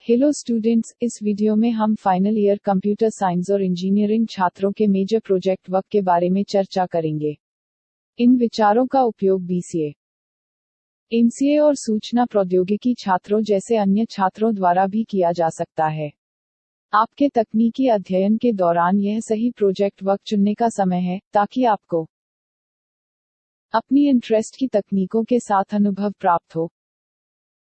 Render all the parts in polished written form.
Hello students, इस video में हम फाइनल ईयर कंप्यूटर साइंस और इंजीनियरिंग छात्रों के मेजर प्रोजेक्ट वर्क के बारे में चर्चा करेंगे। इन विचारों का उपयोग बीसीए, एमसीए और सूचना प्रौद्योगिकी छात्रों जैसे अन्य छात्रों द्वारा भी किया जा सकता है। आपके तकनीकी अध्ययन के दौरान यह सही प्रोजेक्ट वर्क चुनने का समय है, ताकि आपको अपनी इंटरेस्ट की तकनीकों के साथ अनुभव प्राप्त हो।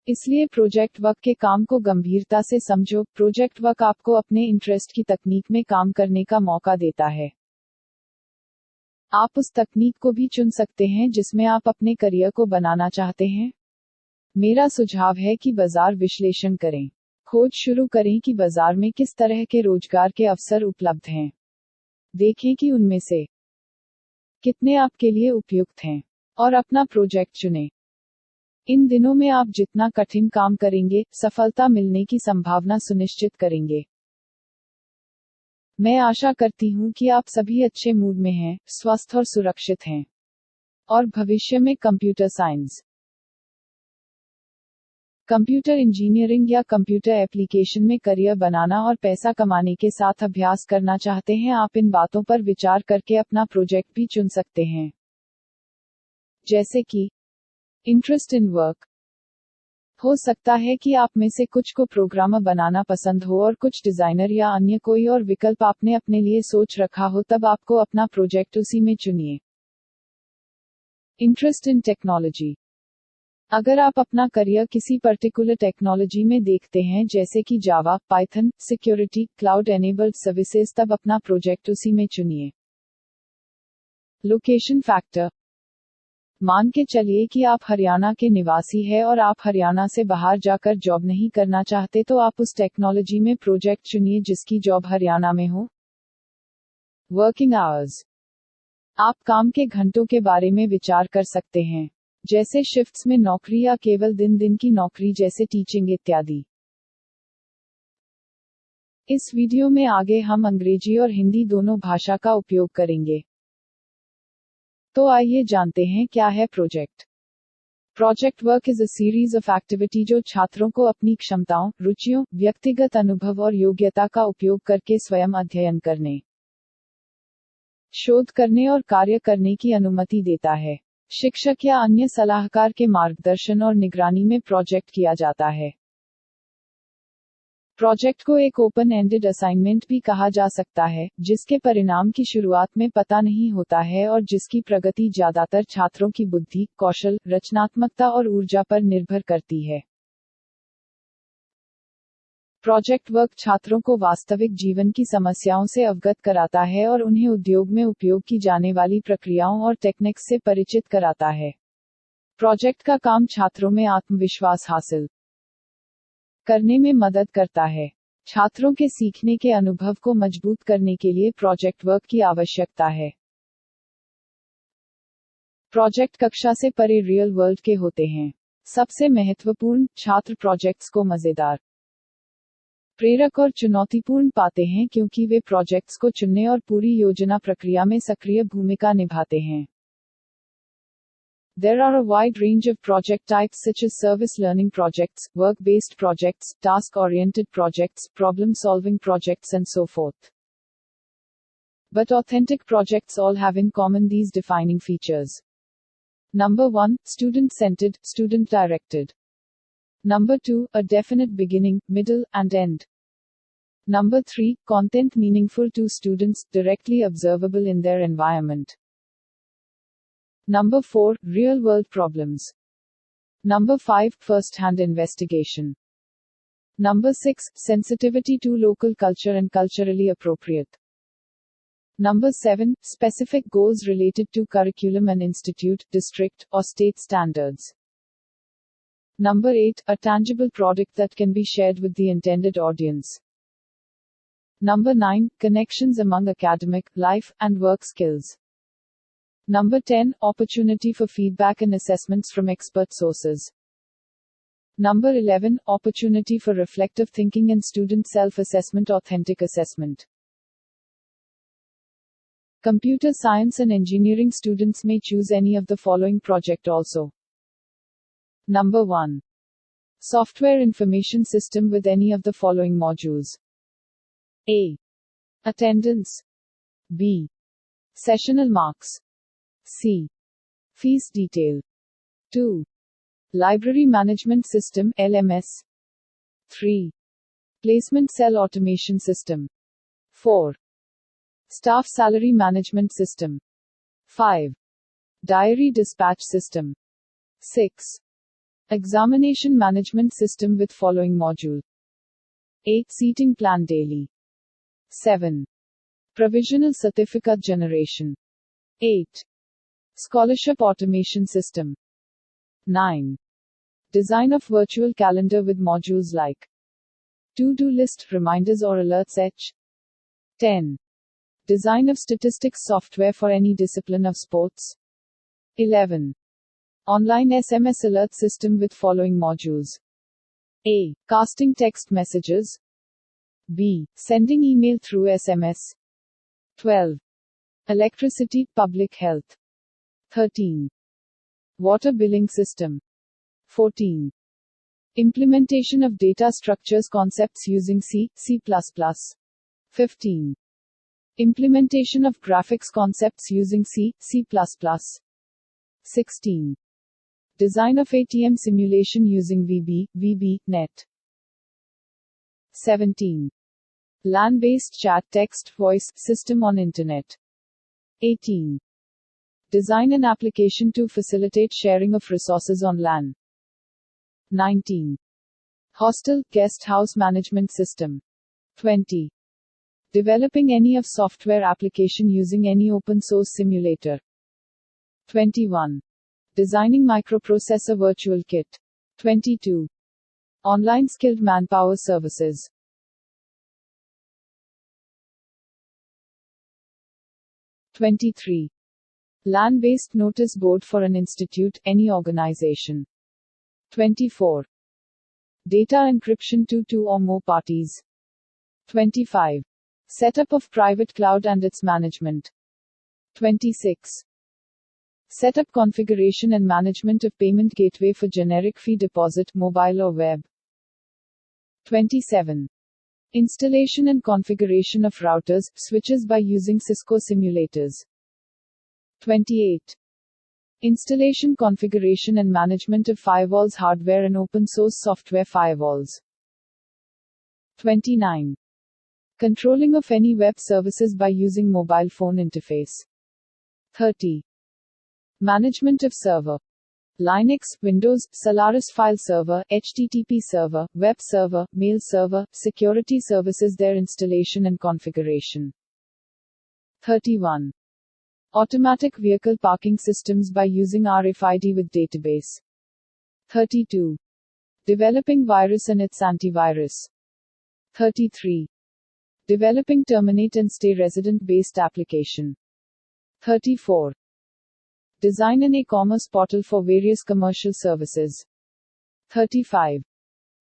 इसलिए प्रोजेक्ट वर्क के काम को गंभीरता से समझो। प्रोजेक्ट वर्क आपको अपने इंटरेस्ट की तकनीक में काम करने का मौका देता है। आप उस तकनीक को भी चुन सकते हैं जिसमें आप अपने करियर को बनाना चाहते हैं। मेरा सुझाव है कि बाजार विश्लेषण करें। खोज शुरू करें कि बाजार में किस तरह के रोजगार के अवसर उपलब्ध हैं। देखें कि उनमें से कितने आपके लिए उपयुक्त हैं और अपना प्रोजेक्ट चुनें। इन दिनों में आप जितना कठिन काम करेंगे, सफलता मिलने की संभावना सुनिश्चित करेंगे। मैं आशा करती हूँ कि आप सभी अच्छे मूड में हैं, स्वस्थ और सुरक्षित हैं, और भविष्य में कंप्यूटर साइंस, कंप्यूटर इंजीनियरिंग या कंप्यूटर एप्लीकेशन में करियर बनाना और पैसा कमाने के साथ अभ्यास करना चाहते हैं। आप इन बातों पर विचार करके अपना प्रोजेक्ट भी चुन सकते हैं, जैसे कि इंटरेस्ट इन वर्क। हो सकता है कि आप में से कुछ को प्रोग्रामर बनाना पसंद हो और कुछ डिजाइनर या अन्य कोई और विकल्प आपने अपने लिए सोच रखा हो। तब आपको अपना प्रोजेक्ट उसी में चुनिए। Interest in technology. अगर आप अपना करियर किसी पर्टिकुलर टेक्नोलॉजी में देखते हैं, जैसे कि Java, Python, security, cloud enabled services, तब अपना प्रोजेक्ट उसी में चुनिए। Location factor. मान के चलिए कि आप हरियाणा के निवासी हैं और आप हरियाणा से बाहर जाकर जॉब नहीं करना चाहते, तो आप उस टेक्नोलॉजी में प्रोजेक्ट चुनिए जिसकी जॉब हरियाणा में हो। Working hours. आप काम के घंटों के बारे में विचार कर सकते हैं, जैसे शिफ्ट्स में नौकरी या केवल दिन की नौकरी जैसे टीचिंग इत्यादि। इस वीडियो में आगे हम अंग्रेजी और हिंदी दोनों भाषा का उपयोग करेंगे। तो आइए जानते हैं क्या है project. Project work is a series of activity जो छात्रों को अपनी क्षमताओं, रुचियों, व्यक्तिगत अनुभव और योग्यता का उपयोग करके स्वयं अध्ययन करने, शोध करने और कार्य करने की अनुमति देता है। शिक्षक या अन्य सलाहकार के मार्गदर्शन और निगरानी में प्रोजेक्ट किया जाता है। प्रोजेक्ट को एक ओपन एंडेड असाइनमेंट भी कहा जा सकता है, जिसके परिणाम की शुरुआत में पता नहीं होता है और जिसकी प्रगति ज्यादातर छात्रों की बुद्धि, कौशल, रचनात्मकता और ऊर्जा पर निर्भर करती है। प्रोजेक्ट वर्क छात्रों को वास्तविक जीवन की समस्याओं से अवगत कराता है और उन्हें उद्योग में उपयोग की जाने वाली प्रक्रियाओं और टेक्निक्स से परिचित कराता है। प्रोजेक्ट का काम छात्रों में आत्मविश्वास हासिल करने में मदद करता है। छात्रों के सीखने के अनुभव को मजबूत करने के लिए प्रोजेक्ट वर्क की आवश्यकता है। प्रोजेक्ट कक्षा से परे रियल वर्ल्ड के होते हैं। सबसे महत्वपूर्ण, छात्र प्रोजेक्ट्स को मजेदार, प्रेरक और चुनौतीपूर्ण पाते हैं क्योंकि वे प्रोजेक्ट्स को चुनने और पूरी योजना प्रक्रिया में सक्रिय भूमिका निभाते हैं। There are a wide range of project types such as service learning projects, work-based projects, task-oriented projects, problem-solving projects and so forth. But authentic projects all have in common these defining features. Number 1, student-centered, student-directed. Number 2, a definite beginning, middle, and end. Number 3, content meaningful to students, directly observable in their environment. Number 4, real-world problems. Number 5, first-hand investigation. Number 6, sensitivity to local culture and culturally appropriate. Number 7, specific goals related to curriculum and institute, district, or state standards. Number 8, a tangible product that can be shared with the intended audience. Number 9, connections among academic, life, and work skills. Number 10, opportunity for feedback and assessments from expert sources. Number 11, opportunity for reflective thinking and student self-assessment, authentic assessment. Computer science and engineering students may choose any of the following project also. Number 1. Software information system with any of the following modules. A. Attendance. B. Sessional marks. C. Fees detail. 2. Library management system LMS. 3. Placement cell automation system. 4. Staff salary management system. 5. Diary dispatch system. 6. Examination management system with following module. 8. Seating plan daily. 7. Provisional certificate generation. 8. Scholarship automation system. 9. Design of virtual calendar with modules like to-do list, reminders or alerts. 10. Design of statistics software for any discipline of sports. 11. Online SMS alert system with following modules. A. Casting text messages. B. Sending email through SMS. 12. Electricity, public health. 13. Water billing system. 14. Implementation of data structures concepts using C, C++. 15. Implementation of graphics concepts using C, C++. 16. Design of ATM simulation using VB, VB, Net. 17. LAN-based chat text voice system on Internet. 18. Design an application to facilitate sharing of resources on LAN. 19. Hostel guest house management system. 20. Developing any of software application using any open source simulator. 21. Designing microprocessor virtual kit. 22. Online skilled manpower services. 23. LAN-based notice board for an institute, any organization. 24. Data encryption to two or more parties. 25. Setup of private cloud and its management. 26. Setup, configuration and management of payment gateway for generic fee deposit, mobile or web. 27. Installation and configuration of routers, switches by using CISCO simulators. 28. Installation, configuration and management of firewalls hardware and open source software firewalls. 29. Controlling of any web services by using mobile phone interface. 30. Management of server. Linux, Windows, Solaris file server, HTTP server, web server, mail server, security services, their installation and configuration. 31. Automatic vehicle parking systems by using RFID with database. 32. Developing virus and its antivirus. 33. Developing Terminate and Stay resident-based application. 34. Design an e-commerce portal for various commercial services. 35.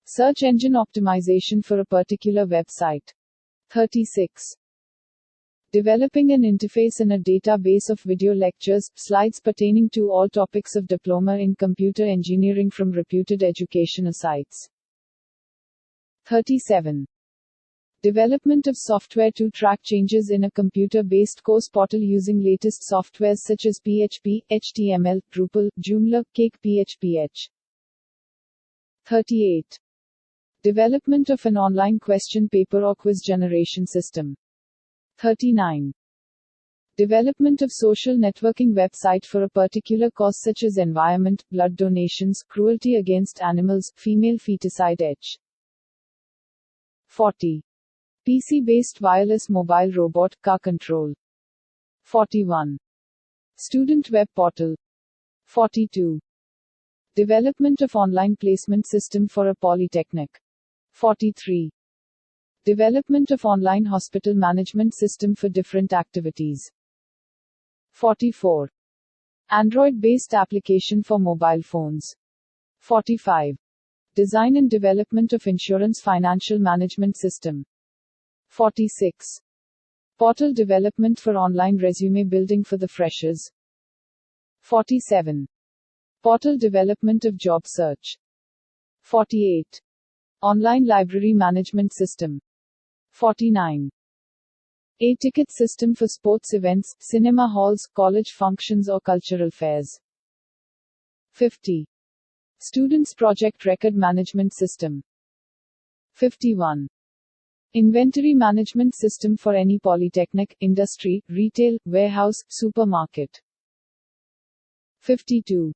Search engine optimization for a particular website. 36. Developing an interface and a database of video lectures, slides pertaining to all topics of diploma in computer engineering from reputed educational sites. 37. Development of software to track changes in a computer-based course portal using latest softwares such as PHP, HTML, Drupal, Joomla, Cake PHP. 38. Development of an online question paper or quiz generation system. 39. Development of social networking website for a particular cause such as environment, blood donations, cruelty against animals, female feticide. 40. PC-based wireless mobile robot, car control. 41. Student web portal. 42. Development of online placement system for a polytechnic. 43. Development of online hospital management system for different activities. 44. Android-based application for mobile phones. 45. Design and development of insurance financial management system. 46. Portal development for online resume building for the freshers. 47. Portal development of job search. 48. Online library management system. 49. A ticket system for sports events, cinema halls, college functions or cultural fairs. 50. Students' project record management system. 51. Inventory management system for any polytechnic, industry, retail, warehouse, supermarket. 52.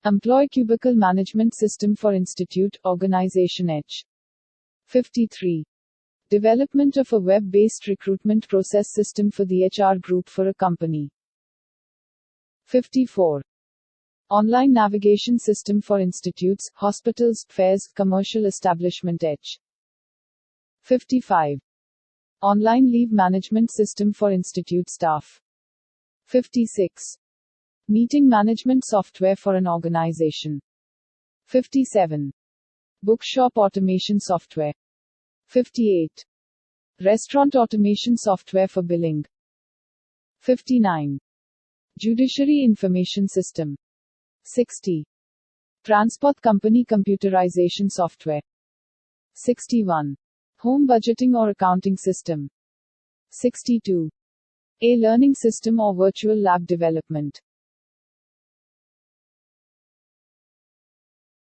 Employee cubicle management system for institute, organization H. 53. Development of a web-based recruitment process system for the HR group for a company. 54. Online navigation system for institutes, hospitals, fairs, commercial establishment H. 55. Online leave management system for institute staff. 56. Meeting management software for an organization. 57. Bookshop automation software. 58. Restaurant automation software for billing. 59. Judiciary information system. 60. Transport company computerization software. 61. Home budgeting or accounting system. 62. A learning system or virtual lab development.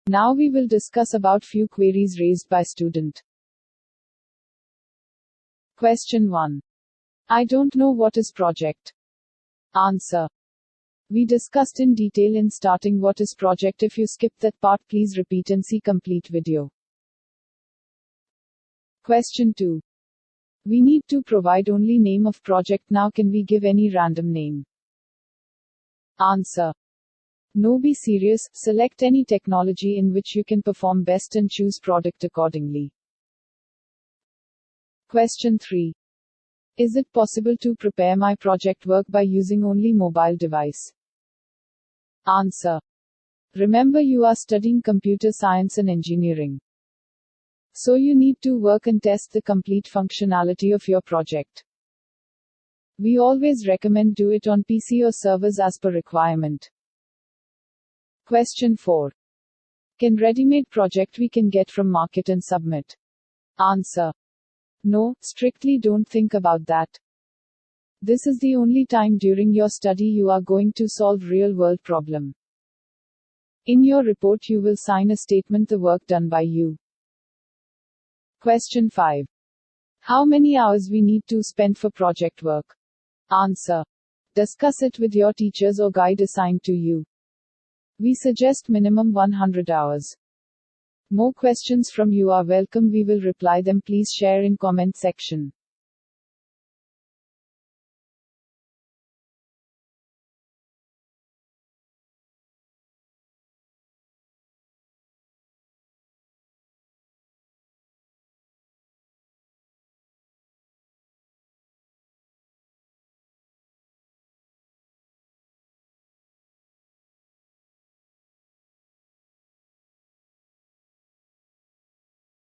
Now we will discuss about few queries raised by student. Question 1. I don't know what is project. Answer. We discussed in detail in starting what is project. If you skipped that part, please repeat and see complete video. Question 2. We need to provide only name of project. Now can we give any random name? Answer. No, be serious, select any technology in which you can perform best and choose product accordingly. Question 3. Is it possible to prepare my project work by using only mobile device? Answer. Remember, you are studying computer science and engineering. So you need to work and test the complete functionality of your project. We always recommend do it on PC or servers as per requirement. Question 4. Can ready-made project we can get from market and submit? Answer. No, strictly don't think about that. This is the only time during your study you are going to solve real-world problem. In your report you will sign a statement the work done by you. Question 5. How many hours we need to spend for project work? Answer. Discuss it with your teachers or guide assigned to you. We suggest minimum 100 hours. More questions from you are welcome. We will reply them. Please share in comment section.